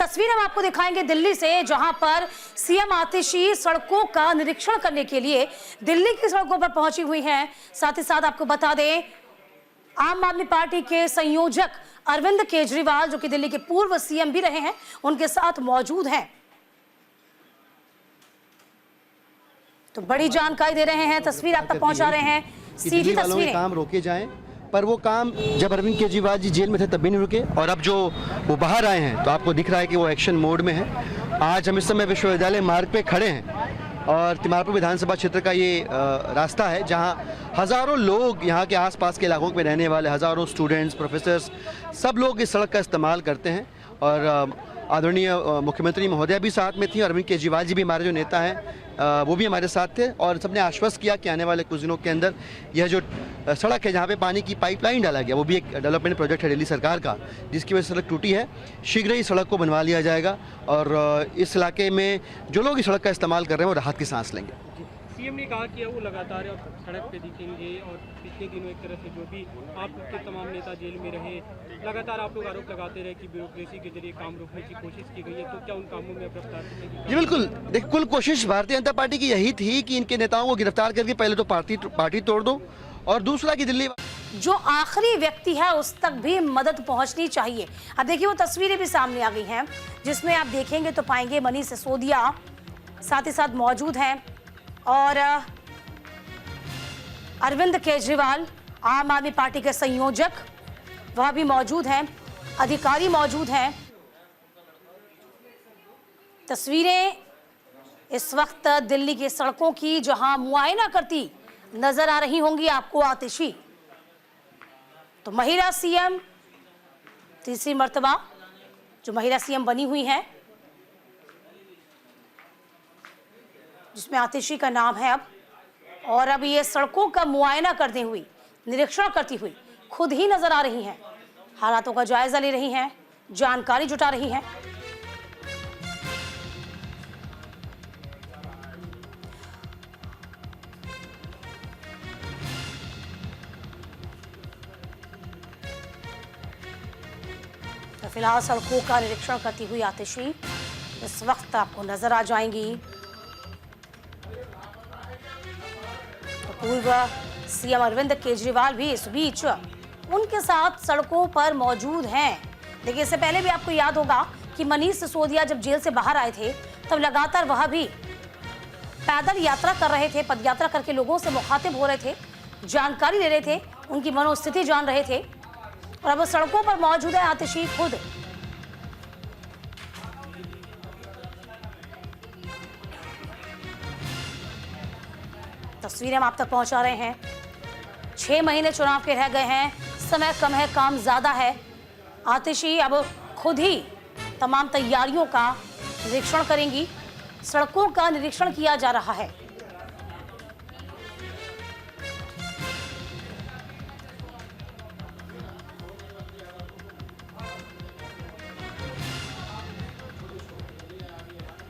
तस्वीर हम आपको दिखाएंगे दिल्ली से, जहां पर सीएम आतिशी सड़कों का निरीक्षण करने के लिए दिल्ली की सड़कों पर पहुंची हुई हैं। साथ ही साथ आपको बता दें, आम आदमी पार्टी के संयोजक अरविंद केजरीवाल, जो कि दिल्ली के पूर्व सीएम भी रहे हैं, उनके साथ मौजूद हैं। तो बड़ी जानकारी दे रहे हैं, तस्वीर आप तक पहुंचा रहे हैं, सीधी तस्वीरें। काम रोके जाएं, पर वो काम जब अरविंद केजरीवाल जी जेल में थे तब भी नहीं रुके, और अब जो वो बाहर आए हैं तो आपको दिख रहा है कि वो एक्शन मोड में है। आज हम इस समय विश्वविद्यालय मार्ग पे खड़े हैं और तिमारपुर विधानसभा क्षेत्र का ये रास्ता है, जहां हज़ारों लोग, यहाँ के आसपास के इलाकों में रहने वाले हज़ारों स्टूडेंट्स, प्रोफेसर्स, सब लोग इस सड़क का इस्तेमाल करते हैं। और आदरणीय मुख्यमंत्री महोदया भी साथ में थी, अरविंद केजरीवाल जी भी हमारे जो नेता हैं वो भी हमारे साथ थे, और सबने आश्वस्त किया कि आने वाले कुछ दिनों के अंदर यह जो सड़क है जहाँ पे पानी की पाइपलाइन डाला गया, वो भी एक डेवलपमेंट प्रोजेक्ट है दिल्ली सरकार का, जिसकी वजह से सड़क टूटी है, शीघ्र ही सड़क को बनवा लिया जाएगा और इस इलाके में जो लोग इस सड़क का इस्तेमाल कर रहे हैं वो राहत की सांस लेंगे। सीएम ने कहा कि वो लगातार सड़क पे दिखेंगे और पिछले दिनों एक तरह से जो भी आपके तमाम नेता जेल में रहे, लगातार आप लोग आरोप लगाते रहे कि ब्यूरोक्रेसी के जरिए काम रोकने की कोशिश की गई है, तो क्या उन कामों में गिरफ्तार करने की? जी बिल्कुल, देखिए कुल कोशिश भारतीय जनता पार्टी की यही थी कि इनके नेताओं को गिरफ्तार करके पहले तो पार्टी तोड़ दो, और दूसरा कि दिल्ली जो आखिरी व्यक्ति है उस तक भी मदद पहुंचनी चाहिए। अब देखिए वो तस्वीरें भी सामने आ गई हैं, जिसमें आप देखेंगे तो पाएंगे मनीष सिसोदिया साथ ही साथ मौजूद हैं, और अरविंद केजरीवाल आम आदमी पार्टी के संयोजक वह भी मौजूद हैं, अधिकारी मौजूद हैं। तस्वीरें इस वक्त दिल्ली की सड़कों की, जहां मुआयना करती नजर आ रही होंगी आपको आतिशी। तो महिला सीएम, तीसरी मर्तबा जो महिला सीएम बनी हुई हैं, जिसमें आतिशी का नाम है अब, और अब ये सड़कों का मुआयना करते हुए, निरीक्षण करती हुई खुद ही नजर आ रही हैं, हालातों का जायजा ले रही हैं, जानकारी जुटा रही हैं। तो फिलहाल सड़कों का निरीक्षण करती हुई आतिशी इस वक्त आपको नजर आ जाएंगी। तो पूर्व सीएम अरविंद केजरीवाल भी इस बीच उनके साथ सड़कों पर मौजूद हैं। देखिए, इससे पहले भी आपको याद होगा कि मनीष सिसोदिया जब जेल से बाहर आए थे तब लगातार वह भी पैदल यात्रा कर रहे थे, पदयात्रा करके लोगों से मुखातिब हो रहे थे, जानकारी ले रहे थे, उनकी मनोस्थिति जान रहे थे, और अब सड़कों पर मौजूद है आतिशी खुद। तस्वीरें हम आप तक पहुंचा रहे हैं। 6 महीने चुनाव के रह गए हैं, समय कम है, काम ज्यादा है। आतिशी अब खुद ही तमाम तैयारियों का निरीक्षण करेंगी। सड़कों का निरीक्षण किया जा रहा है।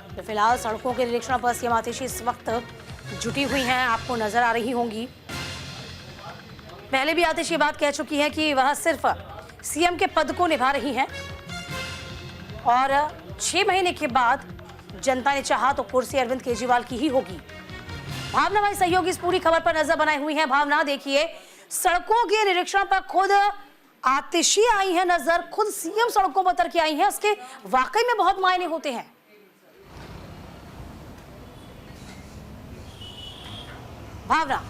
तो फिलहाल सड़कों के निरीक्षण पर सीएम आतिशी इस वक्त जुटी हुई हैं, आपको नजर आ रही होंगी। पहले भी आतिशी बात कह चुकी है कि वह सिर्फ सीएम के पद को निभा रही हैं, और 6 महीने के बाद जनता ने चाहा तो कुर्सी अरविंद केजरीवाल की ही होगी। भावना भाई सहयोगी इस पूरी खबर पर नजर बनाए हुई हैं। भावना, देखिए सड़कों के निरीक्षण पर खुद आतिशी आई है नजर, खुद सीएम सड़कों पर उतर के आई है, उसके वाकई में बहुत मायने होते हैं। भावना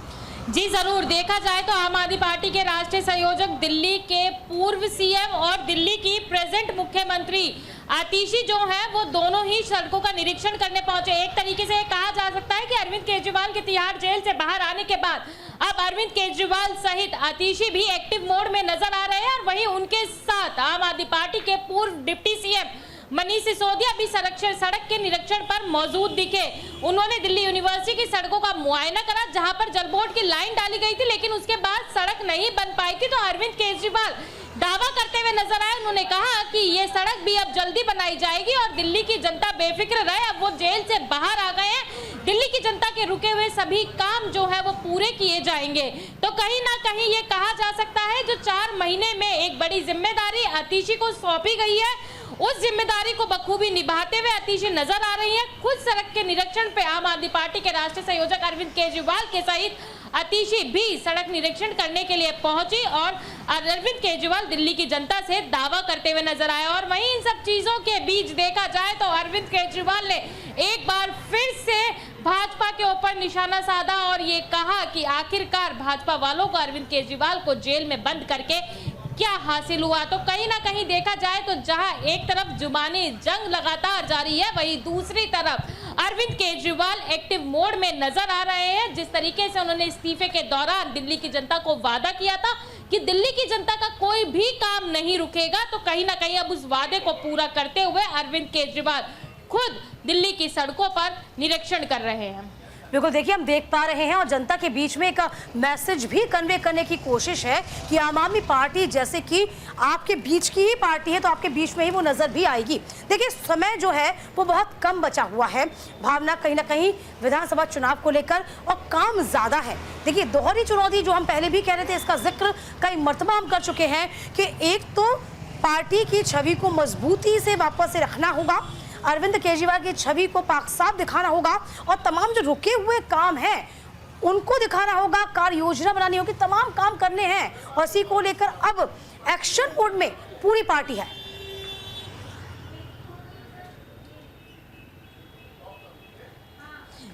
जी जरूर, देखा जाए तो आम आदमी पार्टी के राष्ट्रीय संयोजक, दिल्ली के पूर्व सीएम और दिल्ली की प्रेजेंट मुख्यमंत्री आतिशी जो है, वो दोनों ही सड़कों का निरीक्षण करने पहुंचे। एक तरीके से कहा जा सकता है कि अरविंद केजरीवाल के तिहाड़ जेल से बाहर आने के बाद अब अरविंद केजरीवाल सहित आतिशी भी एक्टिव मोड में नजर आ रहे हैं, और वहीं उनके साथ आम आदमी पार्टी के पूर्व डिप्टी सीएम मनीष सिसोदिया भी सड़क के निरीक्षण पर मौजूद दिखे। उन्होंने दिल्ली यूनिवर्सिटी की सड़कों का मुआयना करा, जहां पर जल बोर्ड की लाइन डाली गई थी, लेकिन उसके बाद सड़क नहीं बन पाई थी। तो अरविंद केजरीवाल दावा करते हुए नजर आए। उन्होंने कहा कि ये सड़क भी अब जल्दी बनाई जाएगी और दिल्ली की जनता बेफिक्र रहे, अब वो जेल से बाहर आ गए हैं। दिल्ली की जनता के रुके हुए सभी काम जो है वो पूरे किए जाएंगे। तो कहीं ना कहीं ये कहा जा सकता है जो 4 महीने में एक बड़ी जिम्मेदारी आतिशी को सौंपी गई है, उस जिम्मेदारी को बखूबी निभाते हुए आतिशी नजर आ रही हैं। खुद सड़क के निरीक्षण पे आम आदमी पार्टी के राष्ट्रीय संयोजक अरविंद केजरीवाल के सहित आतिशी भी सड़क निरीक्षण करने के लिए पहुंची और अरविंद केजरीवाल दिल्ली की जनता से दावा करते हुए नजर आए। और वहीं इन सब चीजों के बीच देखा जाए तो अरविंद केजरीवाल ने एक बार फिर से भाजपा के ऊपर निशाना साधा और ये कहा कि आखिरकार भाजपा वालों को अरविंद केजरीवाल को जेल में बंद करके क्या हासिल हुआ। तो कहीं ना कहीं देखा जाए तो जहां एक तरफ जुबानी जंग लगातार जारी है, वहीं दूसरी तरफ अरविंद केजरीवाल एक्टिव मोड में नजर आ रहे हैं। जिस तरीके से उन्होंने इस्तीफे के दौरान दिल्ली की जनता को वादा किया था कि दिल्ली की जनता का कोई भी काम नहीं रुकेगा, तो कहीं ना कहीं अब उस वादे को पूरा करते हुए अरविंद केजरीवाल खुद दिल्ली की सड़कों पर निरीक्षण कर रहे हैं। बिल्कुल, देखिए हम देख पा रहे हैं और जनता के बीच में एक मैसेज भी कन्वे करने की कोशिश है कि आम आदमी पार्टी जैसे कि आपके बीच की ही पार्टी है, तो आपके बीच में ही वो नजर भी आएगी। देखिए समय जो है वो बहुत कम बचा हुआ है, भावना कहीं ना कहीं विधानसभा चुनाव को लेकर, और काम ज्यादा है। देखिए दोहरी चुनौती जो हम पहले भी कह रहे थे, इसका जिक्र कई मर्तबा हम कर चुके हैं कि एक तो पार्टी की छवि को मजबूती से वापस से रखना होगा, अरविंद केजरीवाल की छवि को पाक साफ दिखाना होगा, और तमाम जो रुके हुए काम हैं उनको दिखाना होगा, कार्य योजना बनानी होगी, तमाम काम करने हैं, और इसी को लेकर अब एक्शन मोड में पूरी पार्टी है।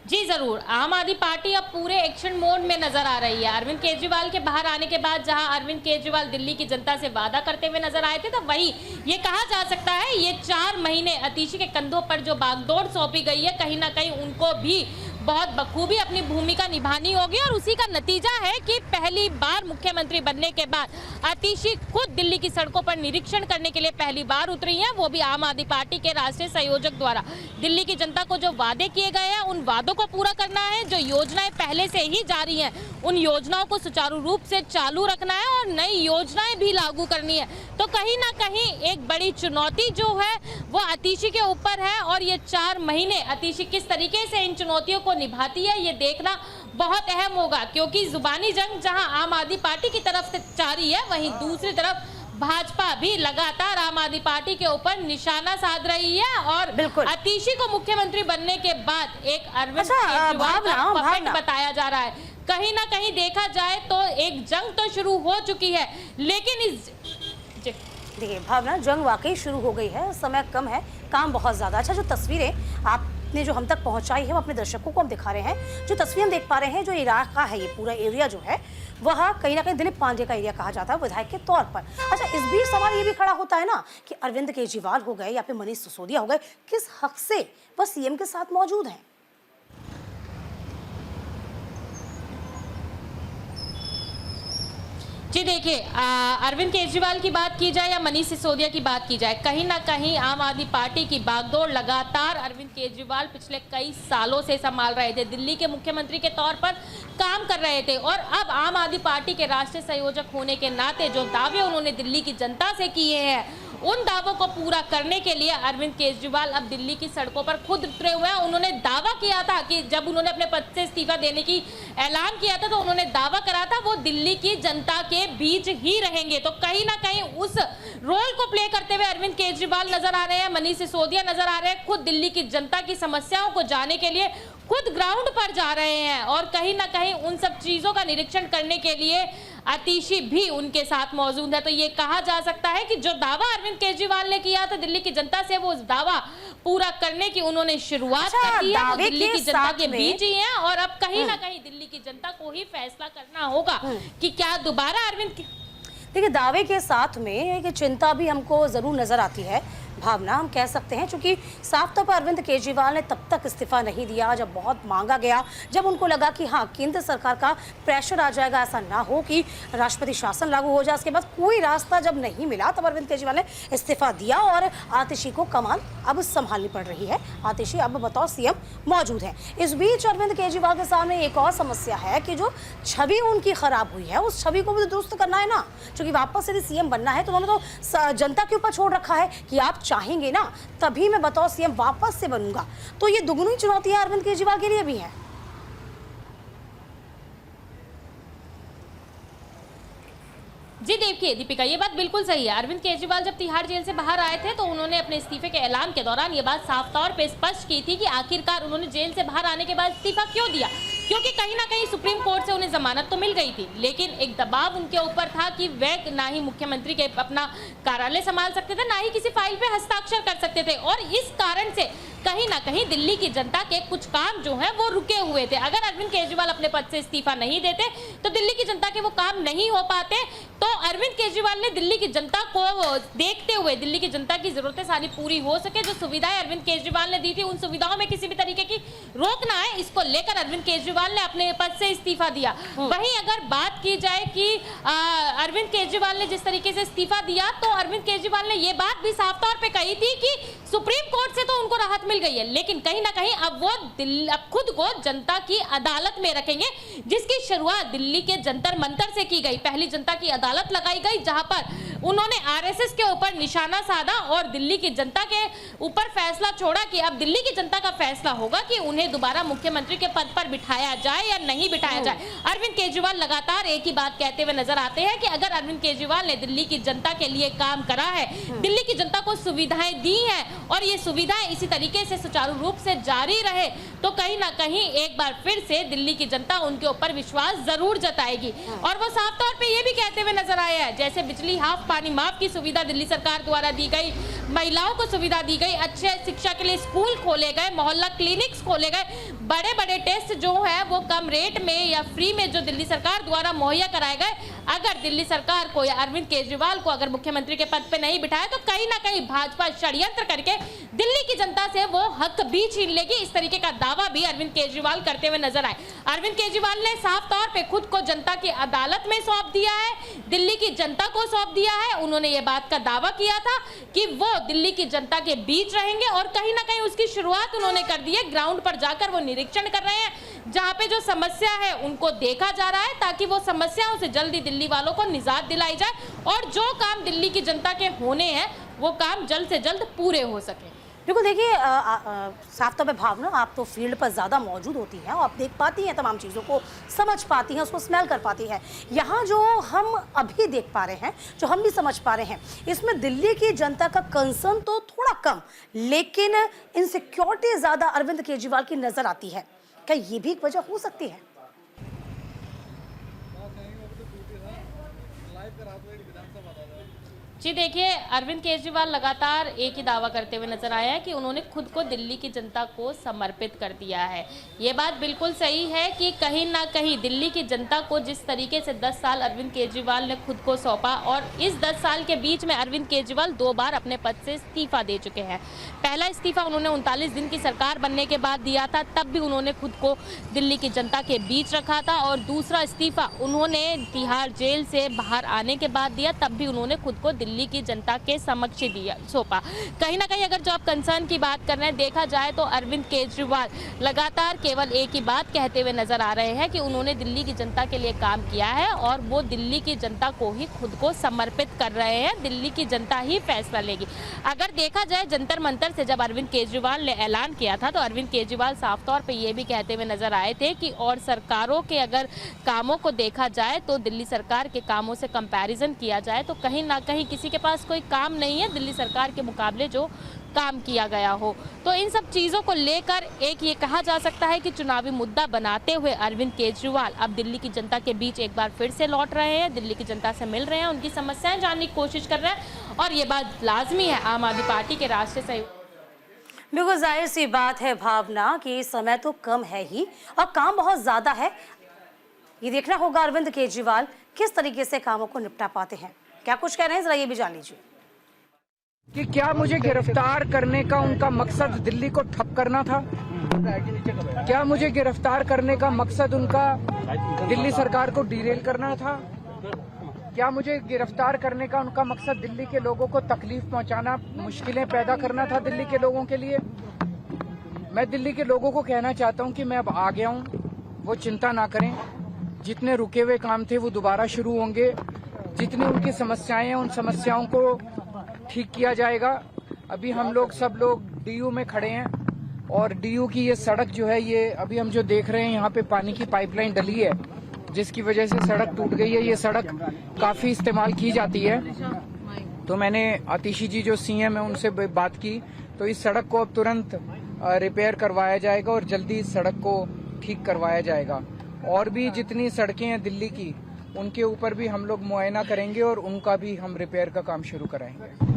जी जरूर, आम आदमी पार्टी अब पूरे एक्शन मोड में नजर आ रही है। अरविंद केजरीवाल के बाहर आने के बाद जहां अरविंद केजरीवाल दिल्ली की जनता से वादा करते हुए नजर आए थे, तो वही ये कहा जा सकता है ये 4 महीने आतिशी के कंधों पर जो बागडोर सौंपी गई है, कहीं ना कहीं उनको भी बहुत बखूबी अपनी भूमिका निभानी होगी। और उसी का नतीजा है कि पहली बार मुख्यमंत्री बनने के बाद आतिशी खुद दिल्ली की सड़कों पर निरीक्षण करने के लिए पहली बार उतरी हैं, वो भी आम आदमी पार्टी के राष्ट्रीय संयोजक द्वारा। दिल्ली की जनता को जो वादे किए गए हैं उन वादों को पूरा करना है, जो योजनाएं पहले से ही जारी हैं उन योजनाओं को सुचारू रूप से चालू रखना है और नई योजनाएं भी लागू करनी है। तो कहीं ना कहीं एक बड़ी चुनौती जो है वो आतिशी के ऊपर है, और ये 4 महीने आतिशी किस तरीके से इन चुनौतियों को निभाती है ये देखना बहुत अहम होगा, क्योंकि जुबानी जंग जहां आम आदमी पार्टी की तरफ से जारी है, वहीं दूसरी तरफ भाजपा भी लगातार आम आदमी पार्टी के ऊपर निशाना साध रही है। और आतिशी को मुख्यमंत्री बनने के बाद एक अरविंद केजरीवाल का पपेट बताया जा रहा है। कहीं ना कहीं देखा जाए तो एक जंग तो शुरू हो चुकी है, लेकिन इस देखिए भावना, जंग वाकई शुरू हो गई है, समय कम है, काम बहुत ज्यादा। अच्छा, जो तस्वीरें आपने जो हम तक पहुंचाई है वो अपने दर्शकों को हम दिखा रहे हैं। जो तस्वीर हम देख पा रहे हैं, जो इलाका है, ये पूरा एरिया जो है वह कहीं ना कहीं दिलीप पांडे का एरिया कहा जाता है विधायक के तौर पर। अच्छा, इस बीच सवाल ये भी खड़ा होता है ना कि अरविंद केजरीवाल हो गए या फिर मनीष सिसोदिया हो गए, किस हक से वह सीएम के साथ मौजूद हैं? जी देखिए, अरविंद केजरीवाल की बात की जाए या मनीष सिसोदिया की बात की जाए, कहीं ना कहीं आम आदमी पार्टी की बागडोर लगातार अरविंद केजरीवाल पिछले कई सालों से संभाल रहे थे। दिल्ली के मुख्यमंत्री के तौर पर काम कर रहे थे, और अब आम आदमी पार्टी के राष्ट्रीय संयोजक होने के नाते जो दावे उन्होंने दिल्ली की जनता से किए हैं, उन दावों को पूरा करने के लिए अरविंद केजरीवाल अब दिल्ली की सड़कों पर खुद उतरे हुए हैं। उन्होंने दावा किया था कि जब उन्होंने अपने पद से इस्तीफा देने की ऐलान किया था, तो उन्होंने दावा करा था वो दिल्ली की जनता के बीच ही रहेंगे। तो कहीं ना कहीं उस रोल को प्ले करते हुए अरविंद केजरीवाल नजर आ रहे हैं, मनीष सिसोदिया नजर आ रहे हैं, खुद दिल्ली की जनता की समस्याओं को जानने के लिए खुद ग्राउंड पर जा रहे हैं, और कहीं ना कहीं उन सब चीजों का निरीक्षण करने के लिए आतिशी भी उनके साथ मौजूद है। तो ये कहा जा सकता है कि जो दावा अरविंद केजरीवाल ने किया था दिल्ली की जनता से, वो उस दावा पूरा करने की उन्होंने शुरुआत कर दी है। वो दिल्ली की जनता के बीच ही है, और अब कहीं ना कहीं दिल्ली की जनता को ही फैसला करना होगा कि क्या दोबारा अरविंद। देखिए, दावे के साथ में एक चिंता भी हमको जरूर नजर आती है भावना, हम कह सकते हैं, क्योंकि साफ तौर पर अरविंद केजरीवाल ने तब तक इस्तीफा नहीं दिया जब बहुत मांगा गया, जब उनको लगा कि हाँ केंद्र सरकार का प्रेशर आ जाएगा, ऐसा ना हो कि राष्ट्रपति शासन लागू हो जाए। उसके बाद कोई रास्ता जब नहीं मिला तब अरविंद केजरीवाल ने इस्तीफा दिया, और आतिशी को कमान अब संभालनी पड़ रही है। आतिशी अब बतौर सीएम मौजूद है। इस बीच अरविंद केजरीवाल के सामने एक और समस्या है कि जो छवि उनकी खराब हुई है, उस छवि को भी दुरुस्त करना है ना, क्योंकि वापस यदि सीएम बनना है तो उन्होंने तो जनता के ऊपर छोड़ रखा है कि आप चाहेंगे ना तभी मैं बतौर सीएम वापस से बनूंगा। तो ये दुगनी चुनौतियां अरविंद केजरीवाल के लिए भी है। जी देखिए दीपिका, ये बात बिल्कुल सही है। अरविंद केजरीवाल जब तिहाड़ जेल से बाहर आए थे तो उन्होंने अपने इस्तीफे के ऐलान के दौरान ये बात साफ तौर पे स्पष्ट की थी कि आखिरकार उन्होंने जेल से बाहर आने के बाद इस्तीफा क्यों दिया, क्योंकि कहीं ना कहीं सुप्रीम कोर्ट से उन्हें जमानत तो मिल गई थी, लेकिन एक दबाव उनके ऊपर था कि वह ना ही मुख्यमंत्री के अपना कार्यालय संभाल सकते थे, ना ही किसी फाइल पे हस्ताक्षर कर सकते थे, और इस कारण से कहीं ना कहीं दिल्ली की जनता के कुछ काम जो है वो रुके हुए थे। अगर अरविंद केजरीवाल अपने पद से इस्तीफा नहीं देते तो दिल्ली की जनता के वो काम नहीं हो पाते। तो अरविंद केजरीवाल ने दिल्ली की जनता को देखते हुए, दिल्ली की जनता की जरूरतें सारी पूरी हो सके, जो सुविधाएं अरविंद केजरीवाल ने दी थी उन सुविधाओं में किसी भी तरीके की रोक ना आए, इसको लेकर अरविंद केजरीवाल ने अपने पद से इस्तीफा दिया। वहीं अगर बात की जाए कि अरविंद केजरीवाल ने जिस तरीके से इस्तीफा दिया, तो अरविंद केजरीवाल ने ये बात भी साफ तौर पे कही थी कि सुप्रीम कोर्ट से तो उनको राहत मिल गई है, लेकिन कहीं ना कहीं अब वो अब खुद को जनता की अदालत में रखेंगे, जिसकी शुरुआत दिल्ली के जंतर मंतर से की गई। पहली जनता की अदालत लगाई गई जहां पर उन्होंने आरएसएस के ऊपर निशाना साधा और दिल्ली की जनता के ऊपर फैसला छोड़ा कि अब दिल्ली की जनता का फैसला होगा कि उन्हें दोबारा मुख्यमंत्री के पद पर बिठाया जाए या नहीं बिठाया जाए। अरविंद केजरीवाल लगातार एक ही बात कहते हुए नजर आते हैं कि अगर अरविंद केजरीवाल ने दिल्ली की जनता के लिए काम करा है, दिल्ली की जनता को सुविधाएं दी हैं और ये सुविधाएं इसी तरीके से सुचारू रूप से जारी रहे, तो कहीं ना कहीं एक बार फिर से दिल्ली की जनता उनके ऊपर विश्वास जरूर जताएगी। और वो साफ तौर पे ये भी कहते हुए नजर आए हैं, जैसे बिजली हाफ पानी माफ की सुविधा दिल्ली सरकार द्वारा दी गई, महिलाओं को सुविधा दी गई, अच्छे शिक्षा के लिए स्कूल खोले गए, मोहल्ला क्लिनिक्स खोले गए, बड़े बड़े टेस्ट जो है वो कम रेट में या फ्री में जो दिल्ली सरकार द्वारा मुहैया कराए गए। अगर दिल्ली सरकार को या अरविंद केजरीवाल को अगर मुख्यमंत्री के पद पे नहीं बिठाया तो कहीं ना कहीं भाजपा षड्यंत्र करके दिल्ली की जनता से वो हक भी छीन लेगी। इस तरीके का दावा भी अरविंद केजरीवाल करते हुए नजर आए। अरविंद केजरीवाल ने साफ तौर पे खुद को जनता की अदालत में सौंप दिया है, दिल्ली की जनता को सौंप दिया है। उन्होंने ये बात का दावा किया था कि वो दिल्ली की जनता के बीच रहेंगे और कहीं ना कहीं उसकी शुरुआत उन्होंने कर दी है। ग्राउंड पर जाकर वो निरीक्षण कर रहे हैं, जहां पे जो समस्या है उनको देखा जा रहा है, ताकि वो समस्याओं से जल्दी दिल्ली वालों को निजात दिलाई जाए और जो काम दिल्ली की जनता के होने हैं वो काम जल्द से जल्द पूरे हो सके। बिल्कुल, देखिए साफ तौर पे भावना, आप तो फील्ड पर ज़्यादा मौजूद होती हैं और आप देख पाती हैं, तमाम चीज़ों को समझ पाती हैं, उसको स्मेल कर पाती हैं। यहाँ जो हम अभी देख पा रहे हैं, जो हम भी समझ पा रहे हैं, इसमें दिल्ली की जनता का कंसर्न तो थोड़ा कम, लेकिन इनसिक्योरिटी ज़्यादा अरविंद केजरीवाल की नज़र आती है। क्या ये भी एक वजह हो सकती है? जी देखिए, अरविंद केजरीवाल लगातार एक ही दावा करते हुए नजर आए हैं कि उन्होंने खुद को दिल्ली की जनता को समर्पित कर दिया है। ये बात बिल्कुल सही है कि कहीं ना कहीं दिल्ली की जनता को जिस तरीके से 10 साल अरविंद केजरीवाल ने खुद को सौंपा, और इस 10 साल के बीच में अरविंद केजरीवाल 2 बार अपने पद से इस्तीफा दे चुके हैं। पहला इस्तीफा उन्होंने 39 दिन की सरकार बनने के बाद दिया था, तब भी उन्होंने खुद को दिल्ली की जनता के बीच रखा था, और दूसरा इस्तीफा उन्होंने तिहाड़ जेल से बाहर आने के बाद दिया, तब भी उन्होंने खुद को दिल्ली की जनता के समक्ष दिया सौंपा। कहीं ना कहीं अगर जो आप कंसर्न की बात कर रहे हैं, देखा जाए तो अरविंद केजरीवाल लगातार केवल एक ही बात कहते हुए नजर आ रहे हैं कि उन्होंने दिल्ली की जनता के लिए काम किया है और वो दिल्ली की जनता को ही खुद को समर्पित कर रहे हैं। दिल्ली की जनता ही फैसला लेगी। अगर देखा जाए जंतर मंतर से जब अरविंद केजरीवाल ने ऐलान किया था, तो अरविंद केजरीवाल साफ तौर पर यह भी कहते हुए नजर आए थे कि और सरकारों के अगर कामों को देखा जाए तो दिल्ली सरकार के कामों से कंपैरिजन किया जाए तो कहीं ना कहीं किसी के पास कोई काम नहीं है दिल्ली सरकार के मुकाबले जो काम किया गया हो। तो इन सब चीज़ों को लेकर एक ये कहा जा सकता है कि चुनावी मुद्दा बनाते हुए अरविंद केजरीवाल अब दिल्ली की जनता के बीच एक बार फिर से लौट रहे हैं, दिल्ली की जनता से मिल रहे हैं, उनकी समस्याएं जानने की कोशिश कर रहे हैं, और ये बात लाजमी है आम आदमी पार्टी के राष्ट्रीय सहयोग। बिल्कुल जाहिर सी बात है भावना कि समय तो कम है ही और काम बहुत ज़्यादा है। ये देखना होगा अरविंद केजरीवाल किस तरीके से कामों को निपटा पाते हैं। क्या कुछ कह रहे हैं, जरा ये भी जान लीजिए। कि क्या मुझे गिरफ्तार करने का उनका मकसद दिल्ली को ठप करना था? क्या मुझे गिरफ्तार करने का मकसद उनका दिल्ली सरकार को डीरेल करना था? क्या मुझे गिरफ्तार करने का उनका मकसद दिल्ली के लोगों को तकलीफ पहुंचाना, मुश्किलें पैदा करना था दिल्ली के लोगों के लिए? मैं दिल्ली के लोगों को कहना चाहता हूं कि मैं अब आ गया हूं, वो चिंता ना करें। जितने रुके हुए काम थे वो दोबारा शुरू होंगे। जितनी उनकी समस्याएं हैं उन समस्याओं को ठीक किया जाएगा। अभी हम लोग सब लोग डीयू में खड़े हैं और डीयू की ये सड़क जो है, ये अभी हम जो देख रहे हैं यहाँ पे पानी की पाइपलाइन डली है, जिसकी वजह से सड़क टूट गई है। ये सड़क काफी इस्तेमाल की जाती है। तो मैंने आतिशी जी जो सीएम है उनसे बात की, तो इस सड़क को अब तुरंत रिपेयर करवाया जाएगा और जल्दी इस सड़क को ठीक करवाया जाएगा। और भी जितनी सड़कें हैं दिल्ली की, उनके ऊपर भी हम लोग मुआयना करेंगे और उनका भी हम रिपेयर का काम शुरू कराएंगे।